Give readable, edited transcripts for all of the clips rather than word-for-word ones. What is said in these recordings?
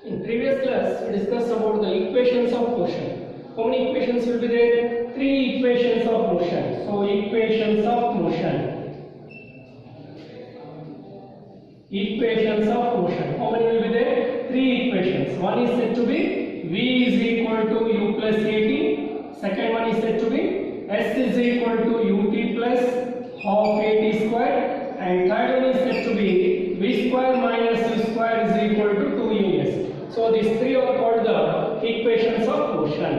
In previous class, we discussed about the equations of motion. How many equations will be there? 3 equations of motion. So, equations of motion. Equations of motion. How many will be there? 3 equations. One is said to be V is equal to U plus AT. Second one is said to be S is equal to UT plus half AT square. And third one is said to be V square minus U square is equal to 2AS. So these 3 are called the equations of motion.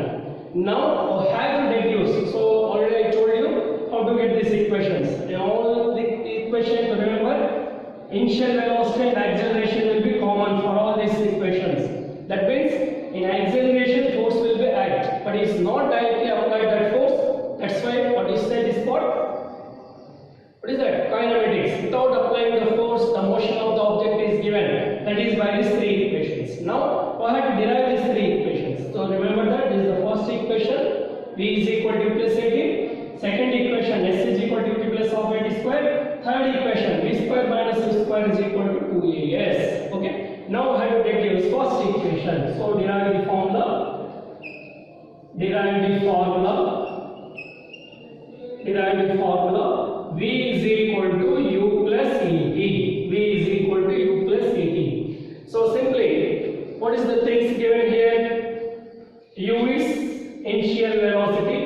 Now I have to deduce. So already I told you how to get these equations. All the equations, remember, initial velocity and acceleration will be common for all these equations. That means in acceleration force will be act, but it's not directly applied that force. That's why what is said is called, what is that? Kinematics. Without applying the force, the motion of the object is given. That is by these 3 equations. Now we have to derive these 3 equations. So remember that this is the first equation, V is equal to U plus AT. Second equation, S is equal to UT plus half AT square. Third equation, V square minus U square is equal to 2AS. Okay. Now I have to deduce first equation. So derive the formula. V is equal to U plus AT. V is equal to U plus AT. So simply, what is the things given here? U is initial velocity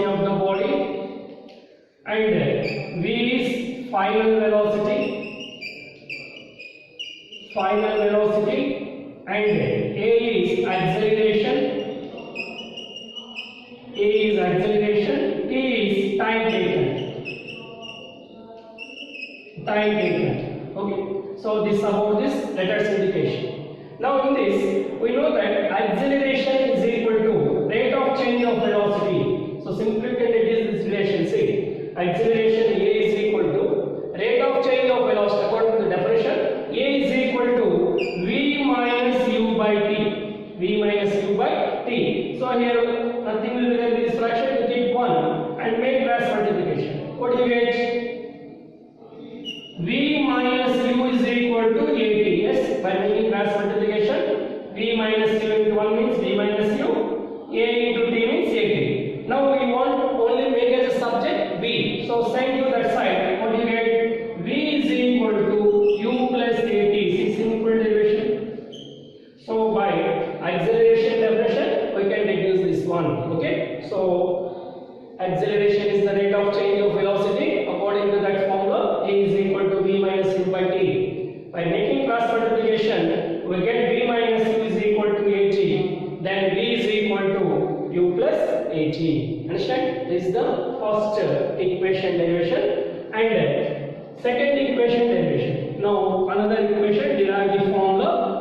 of the body, and V is final velocity, and A is acceleration, T is time taken. Okay, so this about this letters indication. Now in this we know that acceleration is equal to rate of change of velocity. So simply we can deduce this relation. See, acceleration A is equal to rate of change of velocity. According to the definition, A is equal to V minus U by T. So here nothing will be there in this fraction. You keep 1 and make cross multiplication. What do you get? V minus U is equal to AT. Yes, by making cross multiplication, V minus U into 1 means V minus U, A into T means AT. Now we want only make as a subject V. So send to that side. What do you get? V is equal to U plus AT. See simple derivation. So by acceleration definition, we can deduce this one. Okay. So acceleration is the rate of change of velocity. According to that formula, A is equal to V minus U by T. By making cross multiplication, we get V minus U is equal to AT. Then V is equal to U plus AT. Understand? This is the first equation derivation and second equation derivation. Now another equation, derive the formula.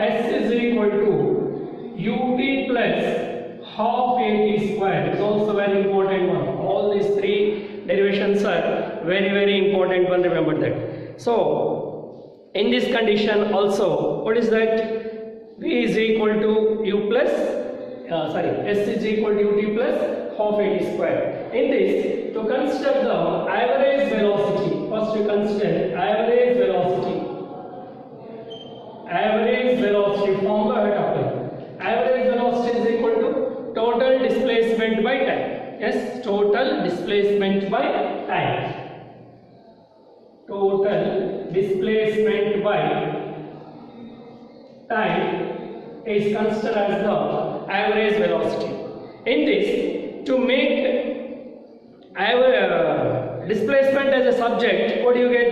S is equal to UT plus half AT square. Is also very important one. All these 3 derivations are very important one. Remember that. So in this condition also, what is that? V is equal to U plus S is equal to UT plus half AT square. In this, to consider the average velocity, first we consider average velocity formula at apply. Average velocity is equal to total displacement by time. Yes, total displacement by time. Total displacement by time is considered as the average velocity. In this, to make our displacement as a subject, what do you get?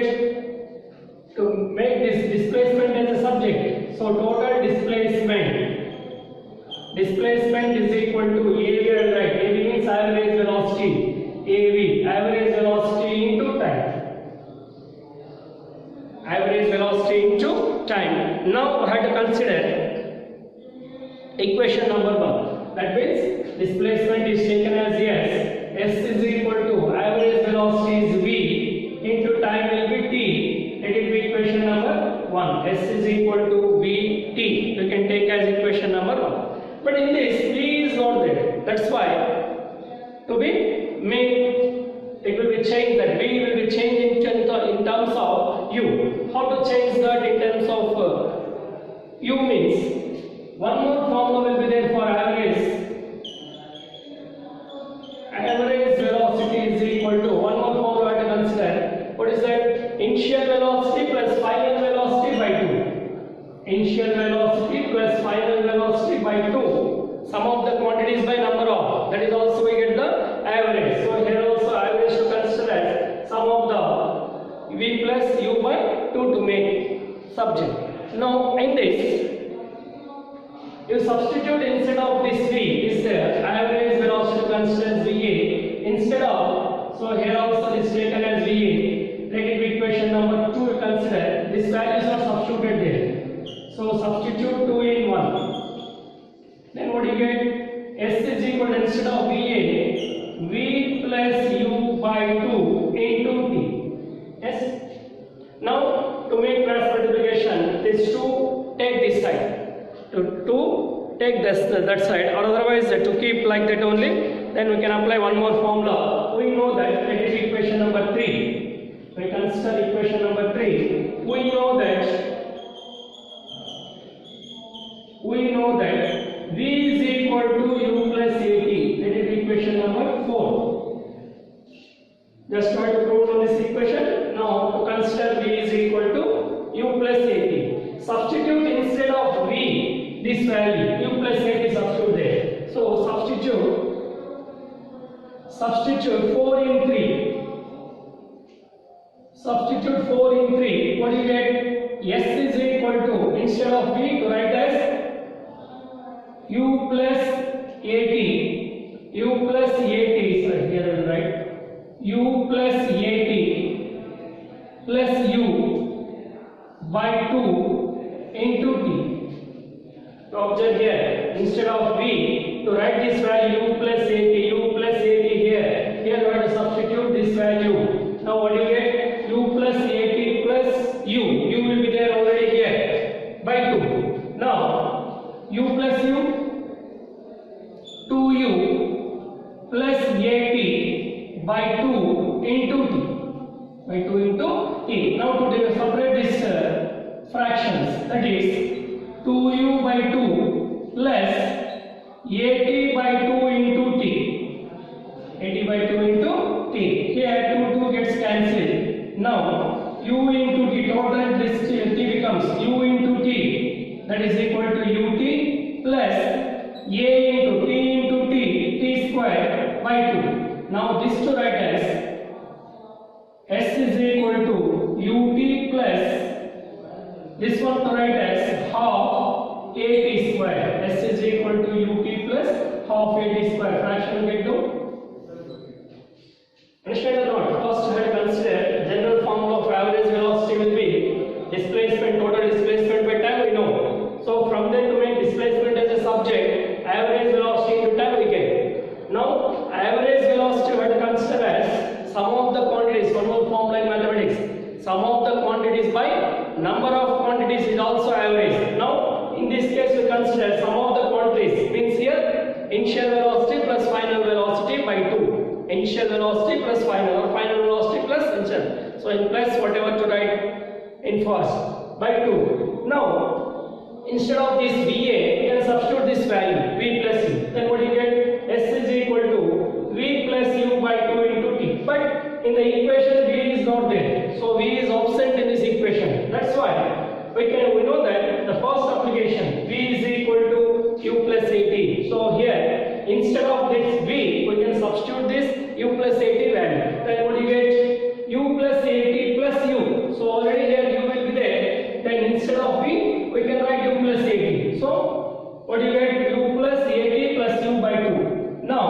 To make this displacement as a subject, so total displacement is equal to AV, right? AV means average velocity. AV, average velocity into time. Average velocity into time. Now I have to consider equation number 1. That means displacement is taken as S is equal to average velocity is V into time will be T. Let it be equation number 1. S is equal to Vt. You can take as equation number 1. But in this, V is not there. That's why to be made, it will be changed, that V will be changed terms of u. How to change that in terms of u means one more formula will be there for average. Average velocity is equal to one more formula to consider. What is that? Initial velocity plus final velocity by 2. Initial velocity plus final velocity by 2. Sum of the quantities by number of. That is also we get the average. So here also average to consider as sum of the v plus u by 2 to make subject. Now in this, you substitute instead of this v, this average velocity consider as va. Instead of, so here also is taken as va. Take equation number 2 you consider. These values are substituted there. So substitute 2 in 1. Then what do you get? S is equal to instead of va, v plus u by 2 into t. Yes. Now to make cross multiplication, this 2 take this side. To take this that side, or otherwise to keep like that only, then we can apply one more formula. We know that, let it be equation number 3. We consider equation number 3. We know that v is equal to u plus at. Let it be equation number 4. Just try to prove on this equation. Now to consider v is equal to u plus at. Substitute instead of v this value, u plus at substitute there. So substitute 4 in 3. Substitute 4 in 3. What do you get? S is equal to, instead of v, to write as u plus at. U plus at, sorry, here I will write u plus at plus u by 2 into t. To observe here, instead of v, to write this value u plus at here. Here we have to substitute this value. Now what do you get? U plus at plus u. U will be there already here by 2. Now u plus u, 2u plus at by 2 into t. By 2 into t. Now to separate these fractions, that is 2u by 2 plus at by 2 into t. At by 2 into t. Here 2 gets cancelled. Now u into t, total this t becomes u into t, that is equal to ut plus a into t square by 2. Now this to write as s is equal to ut plus, this one to write as half at square. S is equal to ut plus half at square. Fraction will get to. Understand or not? First we have to consider general formula of average velocity will be displacement, total displacement by time we know. So from there to make displacement as a subject, average velocity into time we get. Now average velocity we have to consider as sum of the quantities, one more formula in mathematics. Sum of the quantities by number of quantities is also average. Now in this case we consider sum of the quantities, means here initial velocity plus final velocity by 2. Initial velocity plus final, or final velocity plus initial. So in plus whatever to write in first by 2. Now instead of this va, we can substitute this value v plus u. Then what do you get? S is equal to v plus u by 2 into t. But in the equation v is not there, so v is absent in this equation. That's why we know that the first application v is equal to u plus at. So here instead of this v, we can substitute this u plus at value. Then what do you get? U plus at plus u. So already here u will be there. Then instead of v, we can write u plus at. So what do you get? U plus at plus u by 2. Now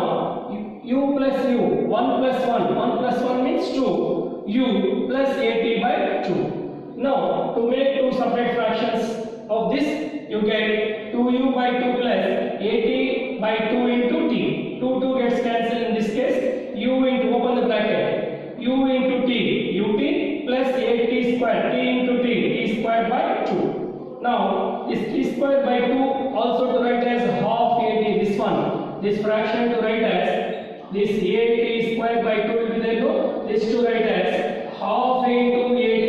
u plus u, 1 plus 1. 1 plus 1 means 2. U plus at by 2. Now to make two separate fractions of this, you get 2u by 2 plus at by 2 into t. 2 gets cancelled in this case. U into, open the bracket, u into t, ut plus at square, t into t square by 2. Now this t square by 2 also to write as half at, this one, this fraction to write as, this at square by 2 will be there, no? This to write as half into at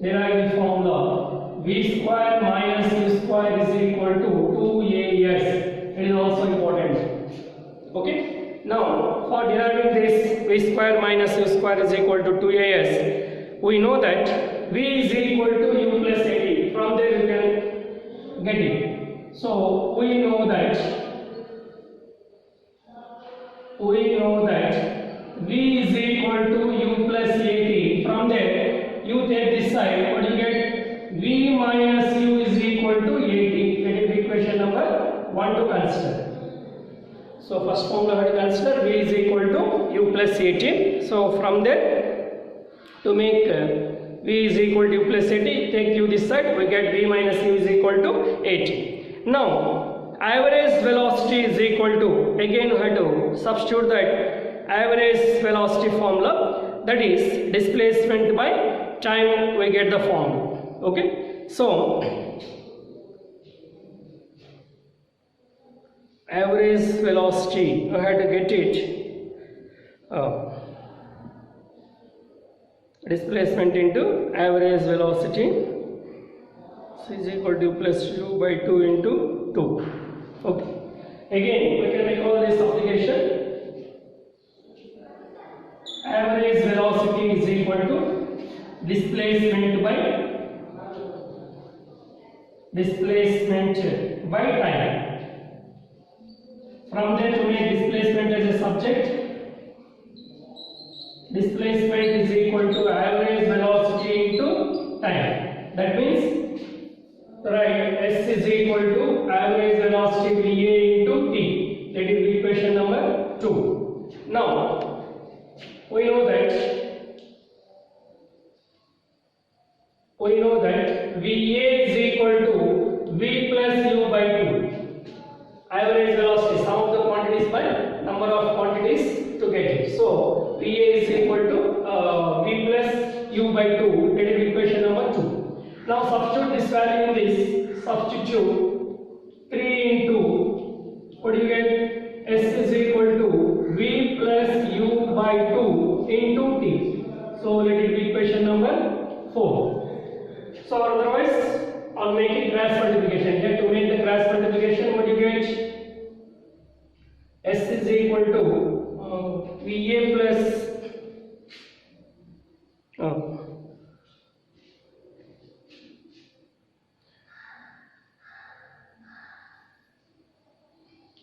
derive the formula v square minus u square is equal to 2as. It is also important. Okay. Now for deriving this v square minus u square is equal to 2as, we know that v is equal to u plus at. From there you can get it. So we know that v is equal to u plus at. From there you take this side, what you get? V minus u is equal to at. That is equation number 1 to consider. So first formula to consider, v is equal to u plus at. So from there, to make v is equal to u plus at, take u this side, we get v minus u is equal to at. Now average velocity is equal to, again we have to substitute that average velocity formula, that is displacement by time, we get the formula. Okay, so average velocity, I had to get it, displacement into average velocity, so is equal to plus u by 2 into 2. Okay, again we can recall this application. Average velocity is equal to displacement by time. From there, to make displacement as a subject, displacement is equal to average velocity into time. That means, right, S is equal to average velocity VA into T. That is equation number 2. Now, we know that VA is equal to V plus U by 2. Average velocity, sum of the quantities by number of quantities to get it. So VA is equal to V plus U by 2. That is equation number 2. Now substitute this value in this. Substitute 3 into, what do you get? S is equal to V plus U by 2 into T. So that is equation number 4. So otherwise, on making cross multiplication, here to make the cross multiplication, what do you get? S is equal to VA plus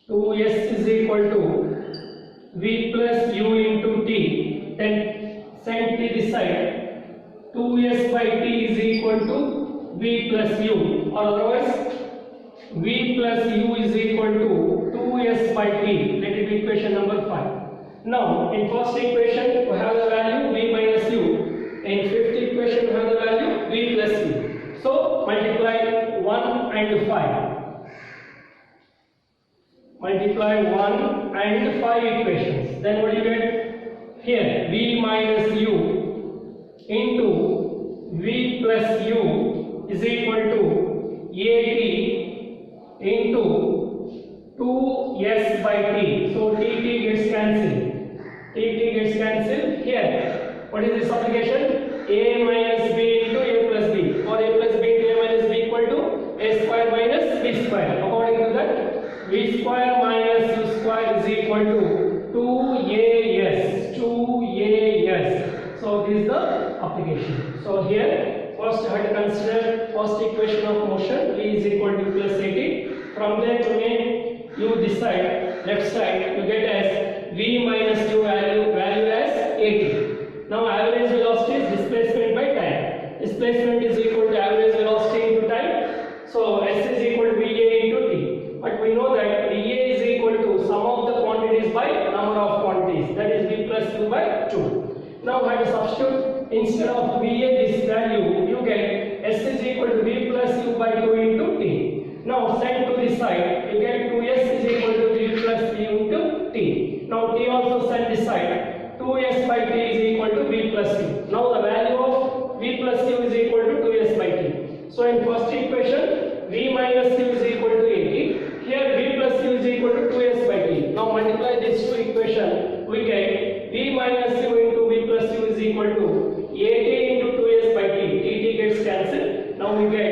2S is equal to V plus U into T. Then send T this side. 2S by T is equal to V plus U, or otherwise V plus U is equal to 2S by T. That is equation number 5. Now in first equation we have the value V minus U. In fifth equation we have the value V plus U. So multiply 1 and 5. Multiply 1 and 5 equations. Then what do you get? Here V minus U into V plus U is equal to AT into 2S by T. So T gets cancelled. T gets cancelled. Here, what is this application? A minus B into A plus B, or A plus B into A minus B equal to A square minus B square. According to that, V square minus U square is equal to 2AS. So this is the application. So here, first I have to consider first equation of motion, V is equal to plus 80. From there to make U this side, left side, you get as V minus U value as 80. Now average velocity is displacement by time. Displacement is equal to average velocity into time. So S is equal to VA into T. But we know that VA is equal to sum of the quantities by number of quantities. That is V plus U by 2. Now I have to substitute, instead of VA this value, you get S is equal to V plus U by 2 into T. Now send to this side, you get 2S is equal to V plus U into T. Now T also send this side, 2S by T is equal to V plus U. Now the value of V plus U is equal to 2S by T. So in first equation, V minus U is equal to 80. Here V plus U is equal to 2S by T. Now multiply these two equations, we get V minus U into V plus U is equal to 80 into 2S by T. T gets Now we get